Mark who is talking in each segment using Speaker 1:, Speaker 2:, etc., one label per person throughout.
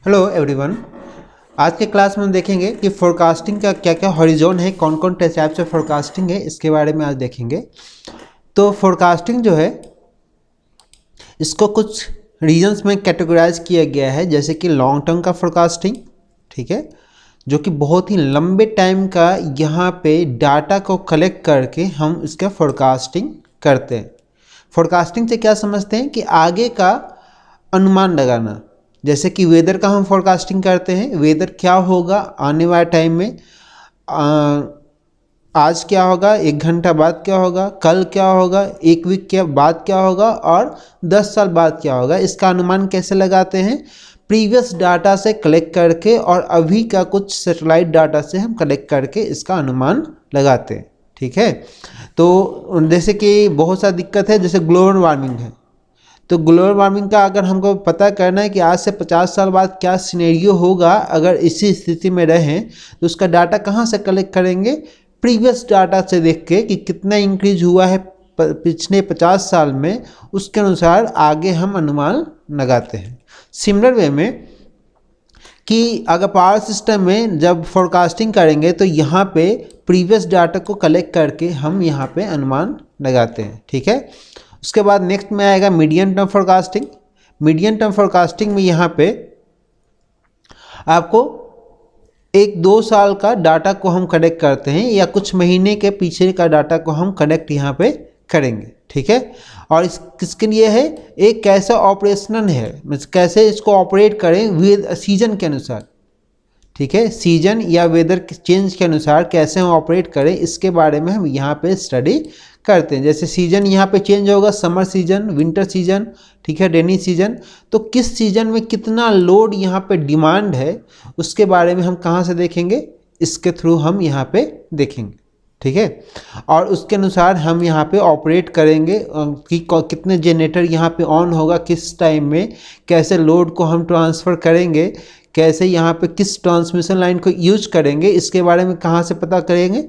Speaker 1: Hello everyone. आज के class में हम देखेंगे कि फोरकास्टिंग का क्या क्या हॉरिजॉन है, कौन कौन टाइप से फोरकास्टिंग है, इसके बारे में आज देखेंगे। तो फोरकास्टिंग जो है इसको कुछ रीजन्स में कैटेगराइज किया गया है, जैसे कि लॉन्ग टर्म का फोरकास्टिंग, ठीक है, जो कि बहुत ही लंबे टाइम का यहाँ पे डाटा को कलेक्ट करके हम इसका फोरकास्टिंग करते हैं। फोरकास्टिंग से क्या समझते हैं कि आगे का अनुमान लगाना, जैसे कि वेदर का हम फोरकास्टिंग करते हैं, वेदर क्या होगा आने वाले टाइम में, आज क्या होगा, 1 घंटा बाद क्या होगा, कल क्या होगा, 1 वीक के बाद क्या होगा और 10 साल बाद क्या होगा। इसका अनुमान कैसे लगाते हैं? प्रीवियस डाटा से कलेक्ट करके और अभी का कुछ सैटेलाइट डाटा से हम कलेक्ट करके इसका अनुमान लगाते हैं, ठीक है। तो जैसे कि बहुत सा दिक्कत है, जैसे ग्लोबल वार्मिंग है, तो ग्लोबल वार्मिंग का अगर हमको पता करना है कि आज से 50 साल बाद क्या सिनेरियो होगा, अगर इसी स्थिति में रहें, तो उसका डाटा कहाँ से कलेक्ट करेंगे? प्रीवियस डाटा से देख के कि कितना इंक्रीज हुआ है पिछले 50 साल में, उसके अनुसार आगे हम अनुमान लगाते हैं। सिमिलर वे में कि अगर पावर सिस्टम में जब फोरकास्टिंग करेंगे तो यहाँ पे प्रीवियस डाटा को कलेक्ट करके हम यहाँ पे अनुमान लगाते हैं, ठीक है। उसके बाद नेक्स्ट में आएगा medium term forecasting. Medium term forecasting में यहाँ पे आपको 1-2 साल का डाटा को हम कलेक्ट करते हैं, या कुछ महीने के पीछे का डाटा को हम कलेक्ट यहाँ पे करेंगे, ठीक है। और इस किसके लिए है? एक कैसा ऑपरेशनल है, कैसे इसको ऑपरेट करें विद सीजन के अनुसार, ठीक है, सीजन या वेदर चेंज के अनुसार कैसे हम ऑपरेट करें, इसके बारे में हम यहाँ पे स्टडी करते हैं। जैसे सीजन यहाँ पे चेंज होगा, समर सीजन, विंटर सीजन, ठीक है, रेनी सीजन, तो किस सीजन में कितना लोड यहाँ पे डिमांड है, उसके बारे में हम कहाँ से देखेंगे? इसके थ्रू हम यहाँ पे देखेंगे, ठीक है। और उसके अनुसार हम यहाँ पे ऑपरेट करेंगे कि कितने जनरेटर यहाँ पे ऑन होगा, किस टाइम में, कैसे लोड को हम ट्रांसफ़र करेंगे, कैसे यहाँ पे किस ट्रांसमिशन लाइन को यूज करेंगे, इसके बारे में कहाँ से पता करेंगे?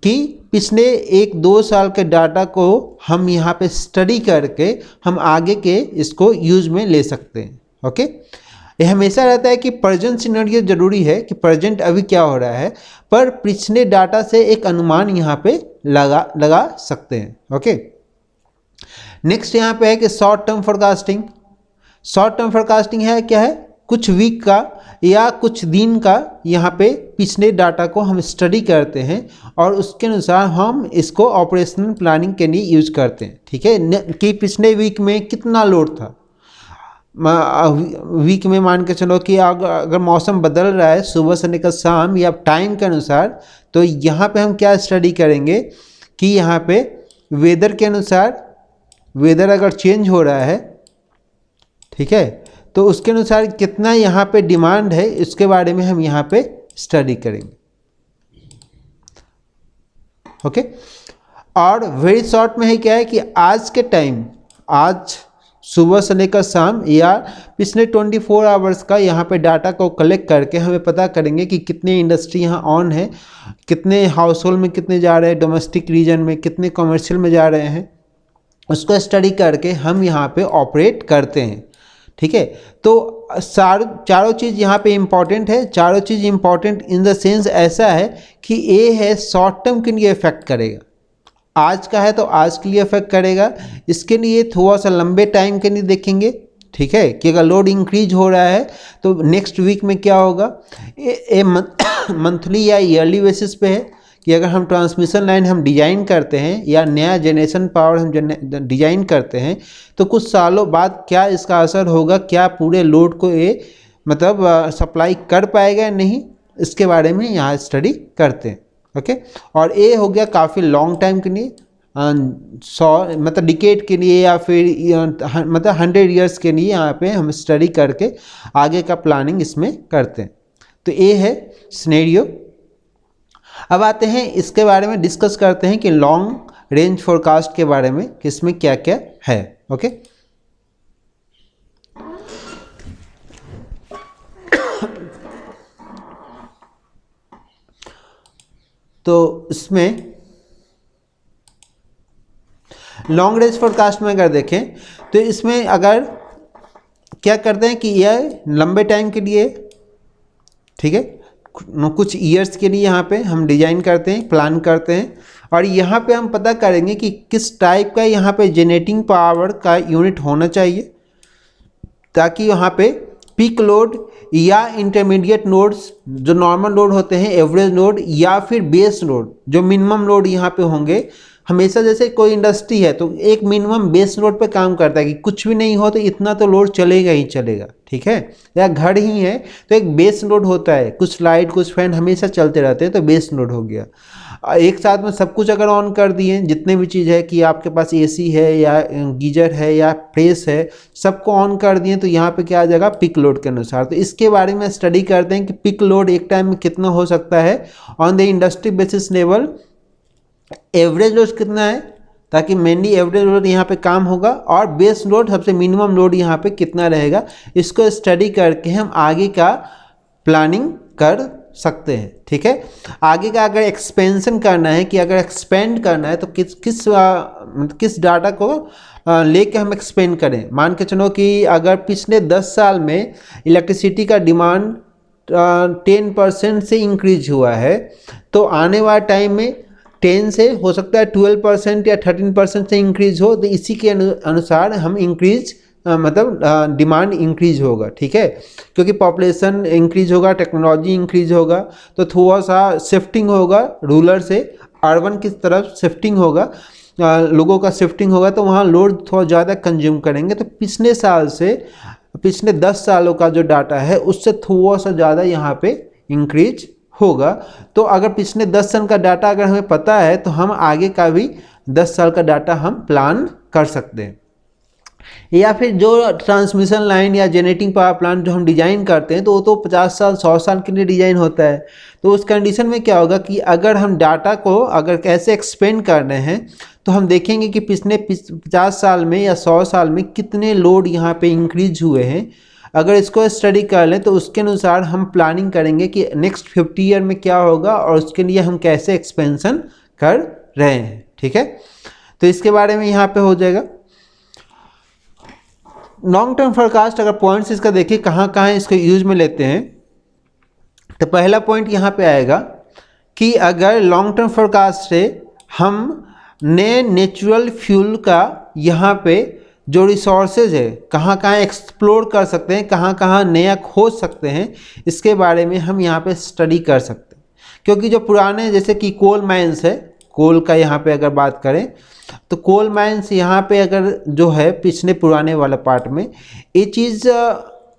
Speaker 1: कि पिछले 1-2 साल के डाटा को हम यहाँ पे स्टडी करके हम आगे के इसको यूज में ले सकते हैं, ओके। ये हमेशा रहता है कि प्रेजेंट सिनेरियो जरूरी है कि अभी क्या हो रहा है, पर पिछले डाटा से एक अनुमान यहाँ पे लगा सकते हैं, ओके। नेक्स्ट यहाँ पे है कि short term forecasting. Short term forecasting है क्या है? कुछ वीक का या कुछ दिन का यहाँ पे पिछले डाटा को हम स्टडी करते हैं और उसके अनुसार हम इसको ऑपरेशनल प्लानिंग के लिए यूज करते हैं, ठीक है। कि पिछले वीक में कितना लोड था, वीक में मान के चलो कि अगर मौसम बदल रहा है सुबह से लेकर शाम या टाइम के अनुसार, तो यहाँ पे हम क्या स्टडी करेंगे कि यहाँ पे वेदर के अनुसार, वेदर अगर चेंज हो रहा है, ठीक है, तो उसके अनुसार कितना यहाँ पे डिमांड है, इसके बारे में हम यहाँ पे स्टडी करेंगे, ओके। और वेरी शॉर्ट में है क्या है कि आज के टाइम, आज सुबह से लेकर शाम या पिछले 24 आवर्स का यहाँ पे डाटा को कलेक्ट करके हमें पता करेंगे कि कितने इंडस्ट्री यहाँ ऑन है, कितने हाउस होल्ड में कितने जा रहे हैं, डोमेस्टिक रीजन में कितने, कमर्शियल में जा रहे हैं, उसको स्टडी करके हम यहाँ पे ऑपरेट करते हैं, ठीक है। तो चारों चीज़ यहाँ पे इम्पॉर्टेंट है। चारों चीज़ इम्पॉर्टेंट इन द सेंस ऐसा है कि ए है शॉर्ट टर्म के लिए इफेक्ट करेगा, आज का है तो आज के लिए इफेक्ट करेगा, इसके लिए थोड़ा सा लंबे टाइम के लिए देखेंगे, ठीक है, कि अगर लोड इंक्रीज हो रहा है तो नेक्स्ट वीक में क्या होगा। मंथली या ईयरली बेसिस पे है कि अगर हम ट्रांसमिशन लाइन हम डिजाइन करते हैं या नया जनरेशन पावर हम डिजाइन करते हैं, तो कुछ सालों बाद क्या इसका असर होगा, क्या पूरे लोड को ये मतलब सप्लाई कर पाएगा या नहीं, इसके बारे में यहाँ स्टडी करते हैं, ओके। और ये हो गया काफ़ी लॉन्ग टाइम के लिए, 100 मतलब डिकेड के लिए या फिर मतलब 100 ईयर्स के लिए यहाँ पे हम स्टडी करके आगे का प्लानिंग इसमें करते हैं। तो ये है सिनेरियो। अब आते हैं इसके बारे में डिस्कस करते हैं कि लॉन्ग रेंज फोरकास्ट के बारे में कि इसमें क्या क्या है, ओके। तो इसमें लॉन्ग रेंज फोरकास्ट में अगर देखें तो इसमें अगर क्या करते हैं कि यह लंबे टाइम के लिए, ठीक है, कुछ ईयर्स के लिए यहाँ पे हम डिजाइन करते हैं, प्लान करते हैं। और यहाँ पे हम पता करेंगे कि किस टाइप का यहाँ पे जनरेटिंग पावर का यूनिट होना चाहिए, ताकि वहाँ पे पीक लोड या इंटरमीडिएट लोड्स जो नॉर्मल लोड होते हैं, एवरेज लोड या फिर बेस लोड जो मिनिमम लोड यहाँ पे होंगे। हमेशा जैसे कोई इंडस्ट्री है तो एक मिनिमम बेस लोड पे काम करता है कि कुछ भी नहीं हो तो इतना तो लोड चलेगा ही चलेगा, ठीक है। या घर ही है तो एक बेस लोड होता है, कुछ लाइट कुछ फैन हमेशा चलते रहते हैं तो बेस लोड हो गया। एक साथ में सब कुछ अगर ऑन कर दिए, जितने भी चीज़ है कि आपके पास एसी है या गीजर है या प्रेस है, सबको ऑन कर दिए तो यहाँ पे क्या आ जाएगा, पिक लोड के अनुसार। तो इसके बारे में स्टडी करते हैं कि पिक लोड एक टाइम में कितना हो सकता है on the industry basis level, average load कितना है, ताकि मेनली एवरेज लोड यहाँ पे काम होगा, और बेस लोड सबसे मिनिमम लोड यहाँ पे कितना रहेगा। इसको स्टडी करके हम आगे का प्लानिंग कर सकते हैं, ठीक है। आगे का अगर एक्सपेंशन करना है कि अगर एक्सपेंड करना है तो किस डाटा को लेके हम एक्सपेंड करें। मान के चलो कि अगर पिछले 10 साल में इलेक्ट्रिसिटी का डिमांड 10% से इंक्रीज हुआ है, तो आने वाले टाइम में 10 से हो सकता है 12% या 13% से इंक्रीज हो, तो इसी के अनुसार हम इंक्रीज मतलब डिमांड इंक्रीज होगा, ठीक है। क्योंकि पॉपुलेशन इंक्रीज होगा, टेक्नोलॉजी इंक्रीज होगा, तो थोड़ा सा शिफ्टिंग होगा रूरल से अर्बन की तरफ शिफ्टिंग होगा, लोगों का शिफ्टिंग होगा, तो वहाँ लोड थोड़ा ज़्यादा कंज्यूम करेंगे। तो पिछले साल से पिछले 10 सालों का जो डाटा है उससे थोड़ा सा ज़्यादा यहाँ पे इंक्रीज होगा। तो अगर पिछले 10 साल का डाटा अगर हमें पता है तो हम आगे का भी 10 साल का डाटा हम प्लान कर सकते हैं। या फिर जो ट्रांसमिशन लाइन या जनरेटिंग पावर प्लांट जो हम डिज़ाइन करते हैं तो वो तो 50 साल 100 साल के लिए डिज़ाइन होता है। तो उस कंडीशन में क्या होगा कि अगर हम डाटा को अगर कैसे एक्सपेंड कर रहे हैं तो हम देखेंगे कि पिछले 50 साल में या 100 साल में कितने लोड यहाँ पे इंक्रीज हुए हैं। अगर इसको स्टडी कर लें तो उसके अनुसार हम प्लानिंग करेंगे कि नेक्स्ट 50 ईयर में क्या होगा और उसके लिए हम कैसे एक्सपेंशन कर रहे हैं, ठीक है। तो इसके बारे में यहाँ पे हो जाएगा। लॉन्ग टर्म फोरकास्ट अगर पॉइंट्स इसका देखिए कहाँ कहाँ इसको यूज में लेते हैं, तो पहला पॉइंट यहाँ पे आएगा कि अगर लॉन्ग टर्म फोरकास्ट से हम नए नेचुरल फ्यूल का यहाँ पे जो रिसोर्सेज है कहाँ कहाँ एक्सप्लोर कर सकते हैं, कहाँ कहाँ नया खोज सकते हैं, इसके बारे में हम यहाँ पे स्टडी कर सकते हैं। क्योंकि जो पुराने जैसे कि कोल माइंस है, कोल का यहाँ पे अगर बात करें तो कोल माइंस यहाँ पे अगर जो है पिछले पुराने वाला पार्ट में ये चीज़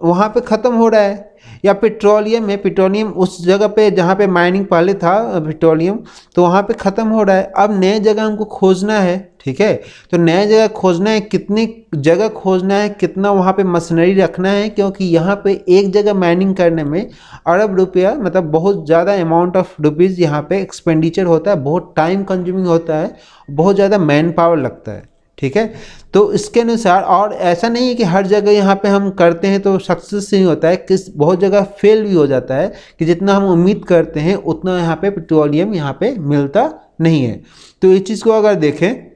Speaker 1: वहाँ पे ख़त्म हो रहा है। या पेट्रोलियम है, पेट्रोलियम उस जगह पे जहाँ पे माइनिंग पहले था पेट्रोलियम, तो वहाँ पे ख़त्म हो रहा है। अब नए जगह हमको खोजना है, ठीक है। तो नए जगह खोजना है, कितनी जगह खोजना है, कितना वहाँ पे मशीनरी रखना है, क्योंकि यहाँ पे एक जगह माइनिंग करने में अरब रुपया मतलब बहुत ज़्यादा अमाउंट ऑफ रुपीज़ यहाँ पे एक्सपेंडिचर होता है, बहुत टाइम कंज्यूमिंग होता है, बहुत ज़्यादा मैन पावर लगता है, ठीक है। तो इसके अनुसार, और ऐसा नहीं है कि हर जगह यहाँ पे हम करते हैं तो सक्सेस नहीं होता है, किस बहुत जगह फेल भी हो जाता है कि जितना हम उम्मीद करते हैं उतना यहाँ पे पेट्रोलियम यहाँ पे मिलता नहीं है। तो इस चीज़ को अगर देखें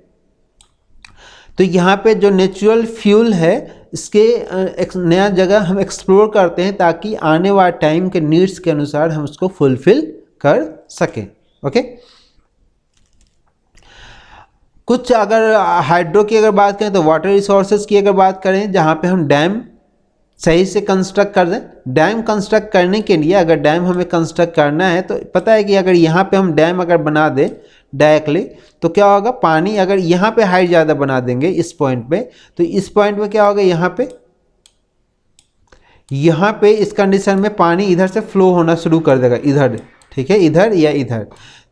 Speaker 1: तो यहाँ पे जो नेचुरल फ्यूल है इसके एक नया जगह हम एक्सप्लोर करते हैं ताकि आने वाले टाइम के नीड्स के अनुसार हम उसको फुलफिल कर सकें, ओके। कुछ अगर हाइड्रो की अगर बात करें तो वाटर रिसोर्सेज की अगर बात करें, जहाँ पे हम डैम सही से कंस्ट्रक्ट कर दें। डैम कंस्ट्रक्ट करने के लिए अगर डैम हमें कंस्ट्रक्ट करना है तो पता है कि अगर यहाँ पे हम डैम अगर बना दें डायरेक्टली तो क्या होगा, पानी अगर यहाँ पे हाइट ज़्यादा बना देंगे इस पॉइंट पे, तो इस पॉइंट पे क्या होगा, यहाँ पे इस कंडीशन में पानी इधर से फ्लो होना शुरू कर देगा, इधर, ठीक है, इधर या इधर।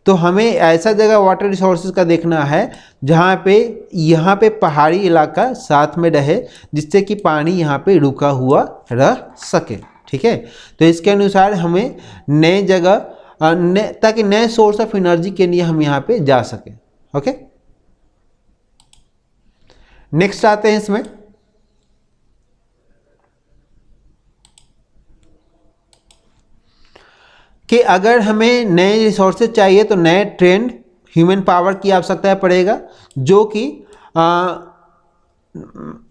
Speaker 1: तो हमें ऐसा जगह वाटर रिसोर्सेज का देखना है जहाँ पे यहाँ पे पहाड़ी इलाका साथ में रहे, जिससे कि पानी यहाँ पे रुका हुआ रह सके, ठीक है। तो इसके अनुसार हमें नए जगह ताकि नए सोर्स ऑफ एनर्जी के लिए हम यहाँ पे जा सकें, ओके। नेक्स्ट आते हैं इसमें कि अगर हमें नए रिसोर्सेज चाहिए तो नए ट्रेंड ह्यूमन पावर की आवश्यकता पड़ेगा, जो कि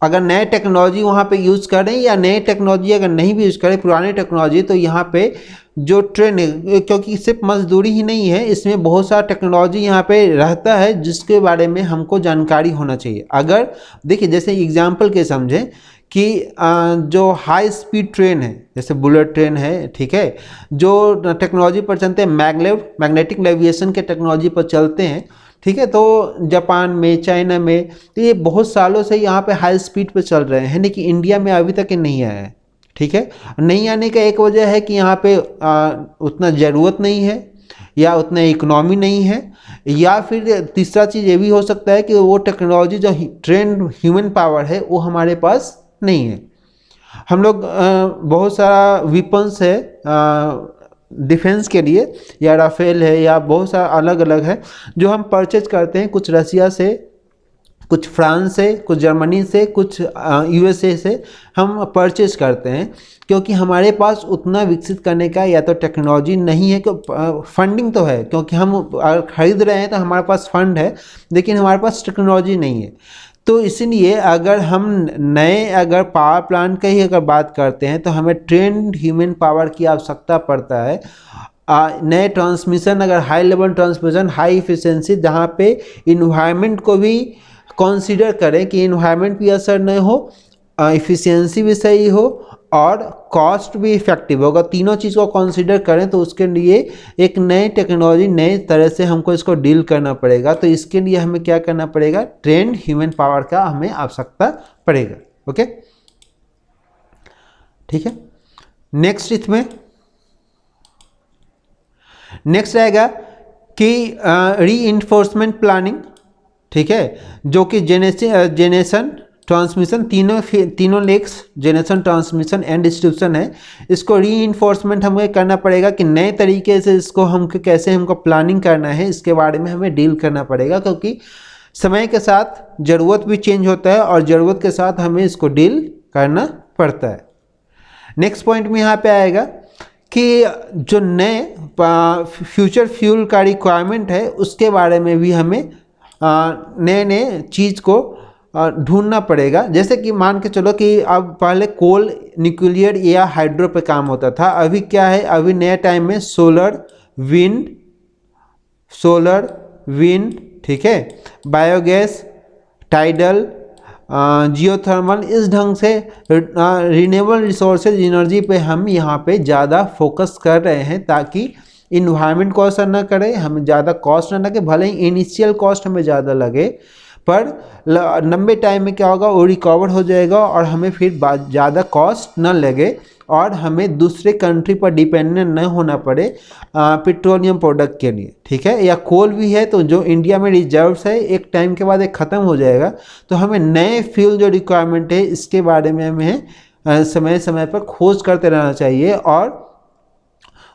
Speaker 1: अगर नए टेक्नोलॉजी वहाँ पे यूज़ करें या नए टेक्नोलॉजी अगर नहीं भी यूज़ करें, पुरानी टेक्नोलॉजी, तो यहाँ पे जो ट्रेंड है, क्योंकि सिर्फ मजदूरी ही नहीं है, इसमें बहुत सारा टेक्नोलॉजी यहाँ पे रहता है जिसके बारे में हमको जानकारी होना चाहिए। अगर देखिए जैसे एग्जांपल के समझें कि जो हाई स्पीड ट्रेन है, जैसे बुलेट ट्रेन है, ठीक है, जो टेक्नोलॉजी पर चलते हैं, मैग्नेटिक लेविएशन के टेक्नोलॉजी पर चलते हैं, ठीक है, तो जापान में, चाइना में, तो ये बहुत सालों से यहाँ पे हाई स्पीड पे चल रहे हैं, लेकिन इंडिया में अभी तक नहीं आया है। ठीक है, नहीं आने का एक वजह है कि यहाँ पे उतना ज़रूरत नहीं है या उतना इकोनॉमी नहीं है, या फिर तीसरा चीज़ ये भी हो सकता है कि वो टेक्नोलॉजी जो ट्रेंड ह्यूमन पावर है वो हमारे पास नहीं है। हम लोग बहुत सारा वेपन्स है डिफेंस के लिए, या राफेल है, या बहुत सारा अलग अलग है जो हम परचेज करते हैं, कुछ रसिया से, कुछ फ्रांस से, कुछ जर्मनी से, कुछ यूएसए से हम परचेज करते हैं, क्योंकि हमारे पास उतना विकसित करने का या तो टेक्नोलॉजी नहीं है, फंडिंग तो है, क्योंकि हम अगर खरीद रहे हैं तो हमारे पास फंड है, लेकिन हमारे पास टेक्नोलॉजी नहीं है। तो इसलिए अगर हम नए अगर पावर प्लांट की ही अगर बात करते हैं तो हमें ट्रेंड ह्यूमन पावर की आवश्यकता पड़ता है। नए ट्रांसमिशन, अगर high level transmission, high efficiency, जहाँ पे इन्वायरमेंट को भी कंसीडर करें कि इन्वायरमेंट भी असर नहीं हो, इफिशिएंसी भी सही हो और कॉस्ट भी इफेक्टिव होगा, तीनों चीज़ को कंसीडर करें, तो उसके लिए एक नई टेक्नोलॉजी, नए तरह से हमको इसको डील करना पड़ेगा। तो इसके लिए हमें क्या करना पड़ेगा, ट्रेंड ह्यूमन पावर का हमें आवश्यकता पड़ेगा। ओके, ठीक है। नेक्स्ट इसमें नेक्स्ट आएगा कि रीइंफोर्समेंट प्लानिंग, ठीक है, जो कि जेनेशन ट्रांसमिशन, तीनों legs, generation, transmission and distribution है। इसको रीइंफोर्समेंट हमें करना पड़ेगा कि नए तरीके से इसको हमको कैसे हमको प्लानिंग करना है, इसके बारे में हमें डील करना पड़ेगा, क्योंकि समय के साथ ज़रूरत भी चेंज होता है और ज़रूरत के साथ हमें इसको डील करना पड़ता है। नेक्स्ट पॉइंट में यहाँ पे आएगा कि जो नए फ्यूचर फ्यूल का रिक्वायरमेंट है उसके बारे में भी हमें नए नए चीज़ को ढूंढना पड़ेगा। जैसे कि मान के चलो कि अब पहले कोल, न्यूक्लियर या हाइड्रो पे काम होता था, अभी क्या है, अभी नए टाइम में सोलर विंड, ठीक है, बायोगैस, टाइडल, जियोथर्मल, इस ढंग से रिन्यूएबल रिसोर्सेज एनर्जी पे हम यहाँ पे ज़्यादा फोकस कर रहे हैं, ताकि इन्वायरमेंट को असर न करे, हमें ज़्यादा कॉस्ट न लगे, भले ही इनिशियल कॉस्ट हमें ज़्यादा लगे, पर लंबे टाइम में क्या होगा, वो रिकवर हो जाएगा और हमें फिर ज़्यादा कॉस्ट न लगे और हमें दूसरे कंट्री पर डिपेंडेंट न होना पड़े पेट्रोलियम प्रोडक्ट के लिए। ठीक है, या कोल भी है तो जो इंडिया में रिजर्व्स है, एक टाइम के बाद एक ख़त्म हो जाएगा, तो हमें नए फ्यूल जो रिक्वायरमेंट है इसके बारे में हमें समय समय पर खोज करते रहना चाहिए और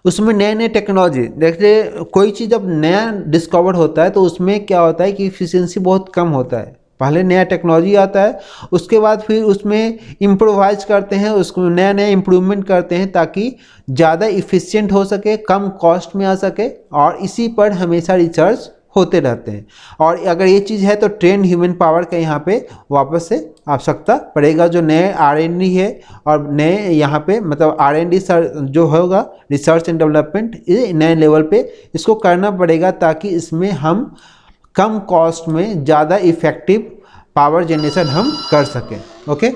Speaker 1: उसमें नए नए टेक्नोलॉजी। देखिए, कोई चीज़ जब नया डिस्कवर होता है तो उसमें क्या होता है कि इफिशिएंसी बहुत कम होता है। पहले नया टेक्नोलॉजी आता है, उसके बाद फिर उसमें इम्प्रोवाइज करते हैं, उसको नया नया इम्प्रूवमेंट करते हैं ताकि ज़्यादा इफ़िशिएंट हो सके, कम कॉस्ट में आ सके, और इसी पर हमेशा रिसर्च होते रहते हैं। और अगर ये चीज़ है तो ट्रेंड ह्यूमन पावर का यहाँ पे वापस से आवश्यकता पड़ेगा, जो नए R&D है और नए यहाँ पे मतलब R&D जो होगा, रिसर्च एंड डेवलपमेंट, नए लेवल पे इसको करना पड़ेगा, ताकि इसमें हम कम कॉस्ट में ज़्यादा इफ़ेक्टिव पावर जनरेशन हम कर सकें। ओके।